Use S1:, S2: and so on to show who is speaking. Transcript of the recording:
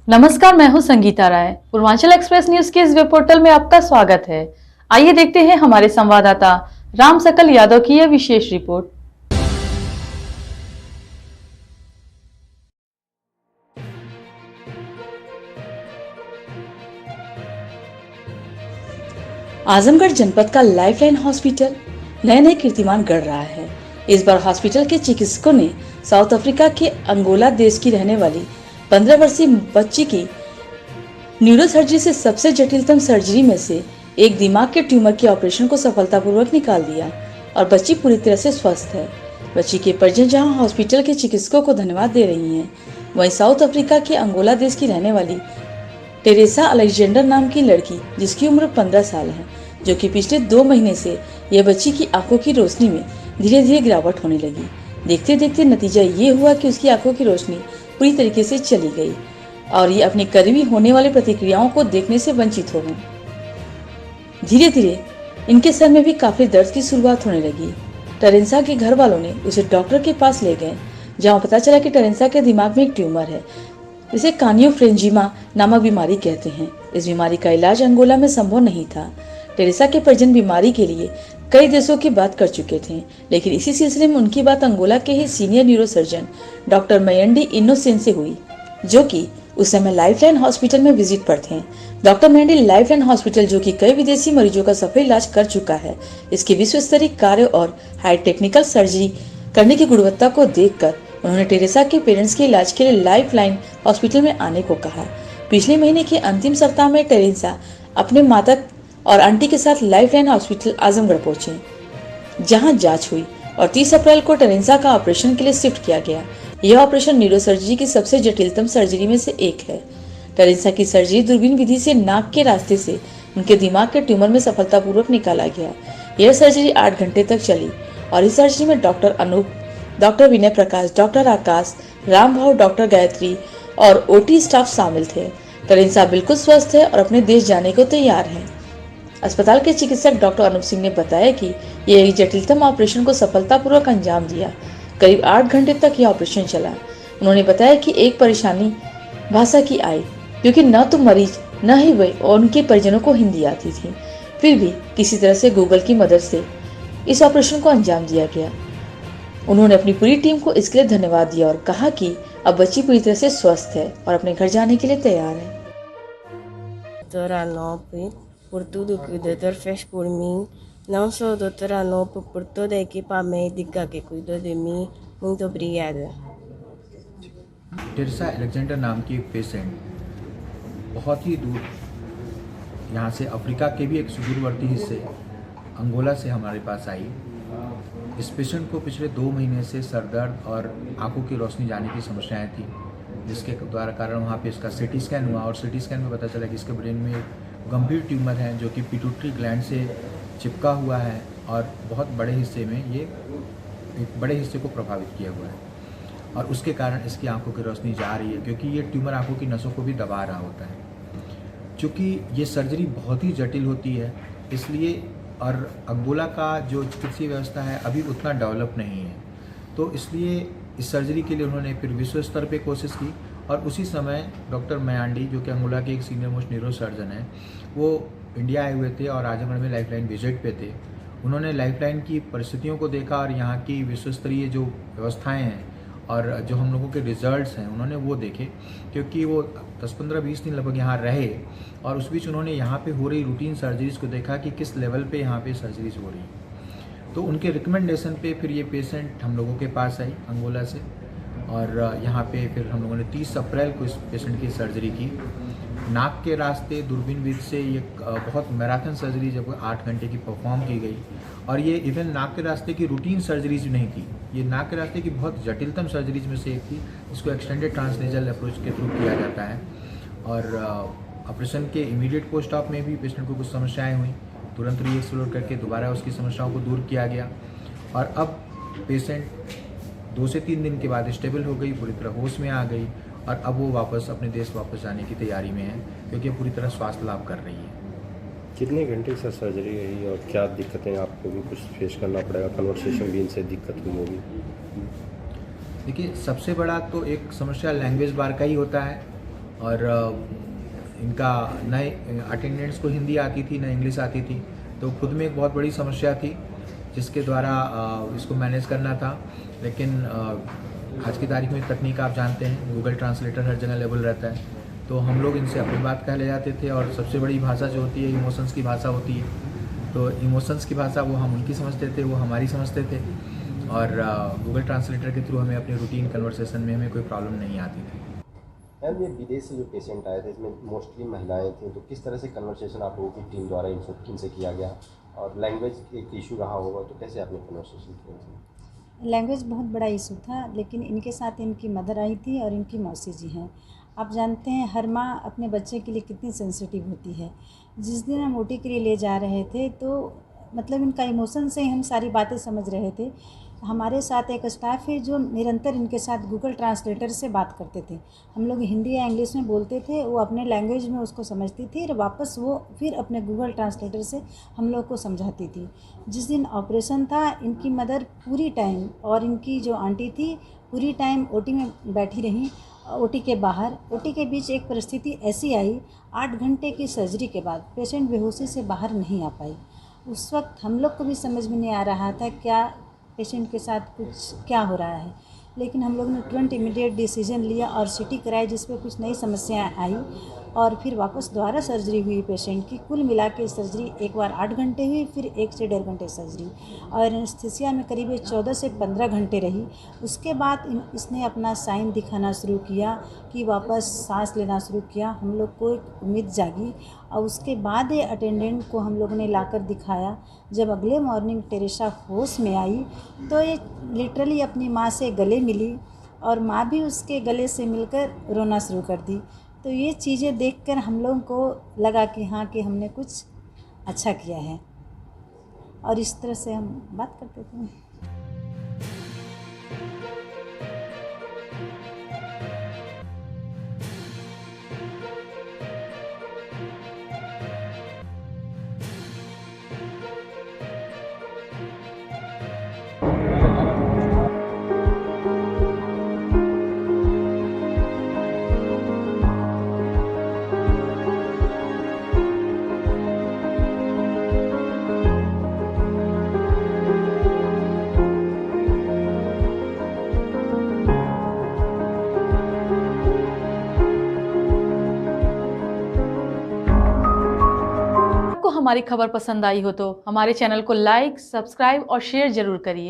S1: नमस्कार, मैं हूं संगीता राय। पूर्वांचल एक्सप्रेस न्यूज के इस वेब पोर्टल में आपका स्वागत है। आइए देखते हैं हमारे संवाददाता राम सकल यादव की यह विशेष रिपोर्ट। आजमगढ़ जनपद का लाइफलाइन हॉस्पिटल नए नए कीर्तिमान गढ़ रहा है। इस बार हॉस्पिटल के चिकित्सकों ने साउथ अफ्रीका के अंगोला देश की रहने वाली 15 वर्षीय बच्ची की न्यूरोसर्जरी से सबसे जटिलतम सर्जरी में से एक दिमाग के ट्यूमर के ऑपरेशन को सफलतापूर्वक निकाल दिया और बच्ची पूरी तरह से स्वस्थ है। बच्ची के परिजन जहां हॉस्पिटल के चिकित्सकों को धन्यवाद दे रही हैं, वहीं साउथ अफ्रीका के अंगोला देश की रहने वाली टेरेसा अलेक्जेंडर नाम की लड़की, जिसकी उम्र 15 साल है, जो कि पिछले 2 महीने से यह बच्ची की आंखों की रोशनी में धीरे धीरे गिरावट होने लगी। देखते देखते नतीजा ये हुआ कि उसकी आंखों की रोशनी पूरी तरीके से चली गई और ये अपनी करीबी होने वाली प्रतिक्रियाओं को देखने से वंचित हो गई। धीरे धीरे इनके सर में भी काफी दर्द की शुरुआत होने लगी। टेरेसा के घर वालों ने उसे डॉक्टर के पास ले गए, जहां पता चला कि टेरेसा के दिमाग में एक ट्यूमर है, इसे कानियोफ्रेंजिमा नामक बीमारी कहते हैं। इस बीमारी का इलाज अंगोला में संभव नहीं था। टेरेसा के परिजन बीमारी के लिए कई देशों की बात कर चुके थे, लेकिन इसी सिलसिले में उनकी बात अंगोला के ही सीनियर न्यूरोसर्जन डॉक्टर मयंडी इनोसेन से हुई, जो कि उस समय लाइफलाइन हॉस्पिटल में विजिट पर थे। डॉक्टर मेंडी लाइफलाइन हॉस्पिटल, जो कि कई विदेशी मरीजों का सफल इलाज कर चुका है, इसके विश्व स्तरीय कार्य और हाई टेक्निकल सर्जरी करने की गुणवत्ता को देखकर उन्होंने टेरेसा के पेरेंट्स के इलाज के लिए लाइफलाइन हॉस्पिटल में आने को कहा। पिछले महीने के अंतिम सप्ताह में टेरेसा अपने माता और आंटी के साथ लाइफलाइन हॉस्पिटल आजमगढ़ पहुंचे, जहां जांच हुई और 30 अप्रैल को टेरेसा का ऑपरेशन के लिए शिफ्ट किया गया। यह ऑपरेशन न्यूरोसर्जरी की सबसे जटिलतम सर्जरी में से एक है। टेरेसा की सर्जरी दूरबीन विधि से नाक के रास्ते से उनके दिमाग के ट्यूमर में सफलतापूर्वक निकाला गया। यह सर्जरी 8 घंटे तक चली और इस सर्जरी में डॉक्टर अनूप, डॉक्टर विनय प्रकाश, डॉक्टर आकाश, राम भाव, डॉक्टर गायत्री और ओटी स्टाफ शामिल थे। टेरेसा बिल्कुल स्वस्थ है और अपने देश जाने को तैयार है। अस्पताल के चिकित्सक डॉक्टर अनूप सिंह ने बताया कि यह एक जटिलतम ऑपरेशन को सफलतापूर्वक अंजाम दिया। करीब 8 घंटे तक यह ऑपरेशन चला। उन्होंने बताया कि एक परेशानी भाषा की आई, क्योंकि न तो मरीज न ही वे और उनके परिजनों को हिंदी आती थी। फिर भी किसी तरह से गूगल की मदद से इस ऑपरेशन को अंजाम दिया गया। उन्होंने अपनी पूरी टीम को इसके लिए धन्यवाद दिया और कहा कि अब बच्ची पूरी तरह से स्वस्थ है और अपने घर जाने के लिए तैयार है।
S2: Por tudo que o doutor fez por mim, não só o doutor Anopo, por toda a equipa médica que cuidou de mim. Muito obrigada.
S3: Teresa Alexander नाम की एक पेशेंट बहुत ही दूर, यहाँ से अफ्रीका के भी एक सुदूरवर्ती हिस्से अंगोला से हमारे पास आई। इस पेशेंट को पिछले 2 महीने से सर दर्द और आंखों की रोशनी जाने की समस्याएं थी, जिसके द्वारा कारण वहाँ पे इसका सीटी स्कैन हुआ और सीटी स्कैन में पता चला कि इसके ब्रेन में गंभीर ट्यूमर है, जो कि पिट्यूटरी ग्लैंड से चिपका हुआ है और बहुत बड़े हिस्से में ये एक बड़े हिस्से को प्रभावित किया हुआ है और उसके कारण इसकी आंखों की रोशनी जा रही है, क्योंकि ये ट्यूमर आंखों की नसों को भी दबा रहा होता है। चूँकि ये सर्जरी बहुत ही जटिल होती है, इसलिए और अंगोला का जो चिकित्सीय व्यवस्था है अभी उतना डेवलप नहीं है, तो इसलिए इस सर्जरी के लिए उन्होंने फिर विश्व स्तर पे कोशिश की और उसी समय डॉक्टर मयांडी, जो कि अंगोला के एक सीनियर मोस्ट न्यूरो सर्जन हैं, वो इंडिया आए हुए थे और आजमगढ़ में लाइफलाइन विजिट पे थे। उन्होंने लाइफलाइन की परिस्थितियों को देखा और यहाँ की विश्व स्तरीय जो व्यवस्थाएं हैं और जो हम लोगों के रिजल्ट्स हैं उन्होंने वो देखे, क्योंकि वो 10-15-20 दिन लगभग यहाँ रहे और उस बीच उन्होंने यहाँ पे हो रही रूटीन सर्जरीज को देखा कि किस लेवल पे यहाँ पे सर्जरीज हो रही हैं। तो उनके रिकमेंडेशन पे फिर ये पेशेंट हम लोगों के पास आई अंगोला से और यहाँ पे फिर हम लोगों ने 30 अप्रैल को इस पेशेंट की सर्जरी की। नाक के रास्ते दूरबीन विधि से ये बहुत मैराथन सर्जरी जब 8 घंटे की परफॉर्म की गई और ये इवन नाक के रास्ते की रूटीन सर्जरीज नहीं थी, ये नाक के रास्ते की बहुत जटिलतम सर्जरीज में से एक थी। इसको एक्सटेंडेड ट्रांसनेजल अप्रोच के थ्रू किया जाता है और ऑपरेशन के इमीडिएट पोस्ट ऑप में भी पेशेंट को कुछ समस्याएँ हुई, तुरंत रीएक्सप्लोर करके दोबारा उसकी समस्याओं को दूर किया गया और अब पेशेंट 2 से 3 दिन के बाद स्टेबल हो गई, पूरी तरह होश में आ गई और अब वो वापस अपने देश वापस जाने की तैयारी में है, क्योंकि पूरी तरह स्वास्थ्य लाभ कर रही है।
S4: कितने घंटे से सर्जरी रही और क्या दिक्कतें आपको भी कुछ फेस करना पड़ेगा? कन्वर्सेशन भी इनसे दिक्कत हुई होगी?
S3: देखिए, सबसे बड़ा तो एक समस्या लैंग्वेज बार का ही होता है और इनका न अटेंडेंट्स को हिंदी आती थी न इंग्लिश आती थी, तो खुद में एक बहुत बड़ी समस्या थी जिसके द्वारा इसको मैनेज करना था। लेकिन आज की तारीख में तकनीक आप जानते हैं, गूगल ट्रांसलेटर हर जगह अवेलेबल रहता है, तो हम लोग इनसे अपनी बात कह ले जाते थे। और सबसे बड़ी भाषा जो होती है इमोशंस की भाषा होती है, तो इमोशंस की भाषा वो हम उनकी समझते थे, वो हमारी समझते थे, और गूगल ट्रांसलेटर के थ्रू हमें अपनी रूटीन कन्वर्सेशन में हमें कोई प्रॉब्लम नहीं आती थी।
S5: मैम, ये विदेश से जो पेशेंट आए थे इसमें मोस्टली महिलाएं थी, तो किस तरह से कन्वर्सेशन आप लोगों की टीम द्वारा इनसे किया गया, और लैंग्वेज एक इशू रहा होगा तो कैसे आपने कन्वर्सेशन किया?
S6: लैंग्वेज बहुत बड़ा इशू था, लेकिन इनके साथ इनकी मदर आई थी और इनकी मौसी जी हैं। आप जानते हैं हर माँ अपने बच्चे के लिए कितनी सेंसिटिव होती है। जिस दिन हम ओटी के लिए ले जा रहे थे तो मतलब इनका इमोशन से ही हम सारी बातें समझ रहे थे। हमारे साथ एक स्टाफ है जो निरंतर इनके साथ गूगल ट्रांसलेटर से बात करते थे। हम लोग हिंदी या इंग्लिश में बोलते थे, वो अपने लैंग्वेज में उसको समझती थी और वापस वो फिर अपने गूगल ट्रांसलेटर से हम लोग को समझाती थी। जिस दिन ऑपरेशन था इनकी मदर पूरी टाइम और इनकी जो आंटी थी पूरी टाइम ओटी में बैठी रहीं। ओटी के बाहर, ओटी के बीच एक परिस्थिति ऐसी आई, 8 घंटे की सर्जरी के बाद पेशेंट बेहोशी से बाहर नहीं आ पाई। उस वक्त हम लोग को भी समझ में नहीं आ रहा था क्या पेशेंट के साथ कुछ क्या हो रहा है, लेकिन हम लोग ने तुरंत इमीडिएट डिसीजन लिया और सीटी कराई, जिस पे कुछ नई समस्याएं आई और फिर वापस दोबारा सर्जरी हुई पेशेंट की। कुल मिला के सर्जरी एक बार 8 घंटे हुई, फिर 1 से 1.5 घंटे सर्जरी, और एनेस्थीसिया में करीब 14 से 15 घंटे रही। उसके बाद इसने अपना साइन दिखाना शुरू किया कि वापस सांस लेना शुरू किया। हम लोग को एक उम्मीद जागी और उसके बाद ये अटेंडेंट को हम लोग ने लाकर दिखाया। जब अगले मॉर्निंग टेरेसा होश में आई तो ये लिटरली अपनी माँ से गले मिली और माँ भी उसके गले से मिलकर रोना शुरू कर दी। तो ये चीज़ें देखकर हम लोगों को लगा कि हाँ कि हमने कुछ अच्छा किया है, और इस तरह से हम बात करते थे।
S1: आपको हमारी खबर पसंद आई हो तो हमारे चैनल को लाइक, सब्सक्राइब और शेयर जरूर करिए।